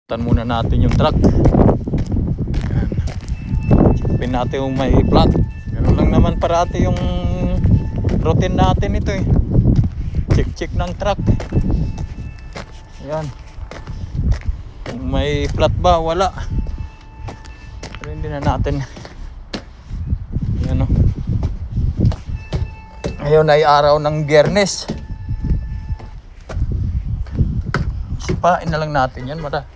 Tan muna natin yung truck. Ayan. Check natin yung may plat. Ganun lang naman parati yung routine natin ito eh. Check ng truck. Ayan. Kung may plat ba, wala. Pero hindi na natin. Ayan o. Ngayon ay araw ng Biyernes. Sipain na lang natin yan, mata.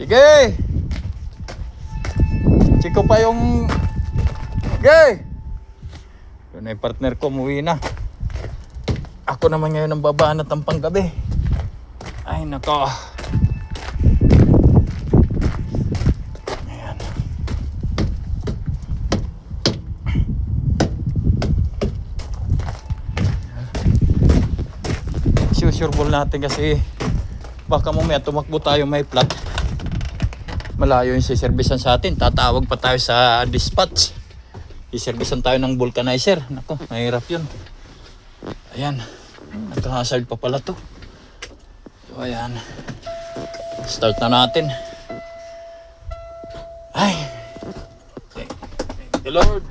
Sige! Chiko pa yung... Sige! Yun ay partner ko, umuwi na. Ako naman ngayon ang babanat ng panggabi. Ay nako. Ayan. Susureball natin kasi baka mamaya tumakbo tayo may plat. Malayo yung siservisan sa atin. Tatawag pa tayo sa dispatch. Iservisan tayo ng vulcanizer. Nako, mahirap yun. Ayan. Nagka-hazard pa pala to. So ayan. Start na natin. Ay. Thank you Lord.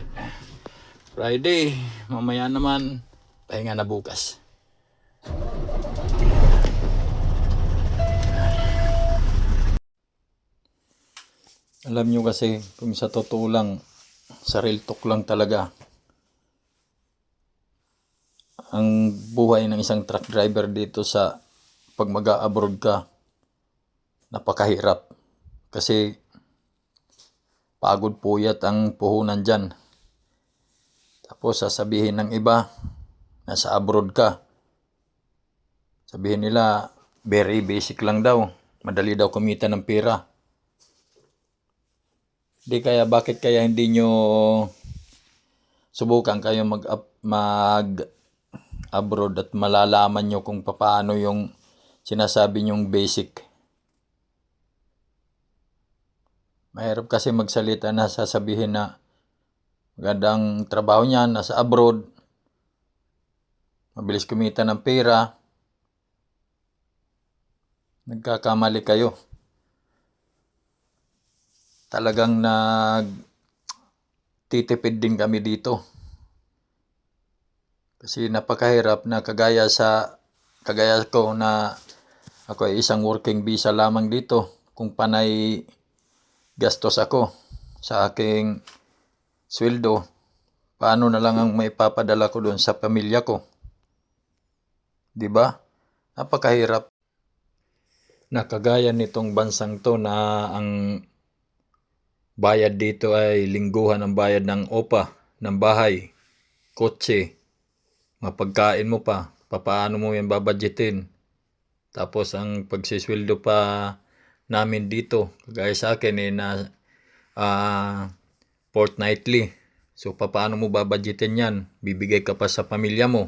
Friday. Mamaya naman pahinga na bukas. Alam nyo kasi kung sa totoo lang, sa real talk lang talaga, ang buhay ng isang truck driver dito sa pag mag-a-abroad ka, napakahirap. Kasi pagod puyat ang puhunan dyan. Tapos sasabihin ng iba, nasa abroad ka. Sabihin nila, very basic lang daw. Madali daw kumita ng pera. Di kaya bakit kaya hindi nyo subukan kayo mag-abroad at malalaman nyo kung paano yung sinasabi nyong basic. Mahirap kasi magsalita na sasabihin na magandang trabaho niya, nasa abroad, mabilis kumita ng pera. Nagkakamali kayo. Talagang nagtitipid din kami dito. Kasi napakahirap na kagaya ko na ako ay isang working visa lamang dito. Kung panay gastos ako sa aking sweldo, paano na lang ang maipapadala ko doon sa pamilya ko? 'Di ba? Napakahirap. Na kagaya nitong bansang to na ang bayad dito ay lingguhan ang bayad ng OPA, ng bahay, kotse, mapagkain mo pa, paano mo yan babadgetin. Tapos ang pagsisweldo pa namin dito, kagaya sa akin na fortnightly. So paano mo babadgetin yan? Bibigay ka pa sa pamilya mo.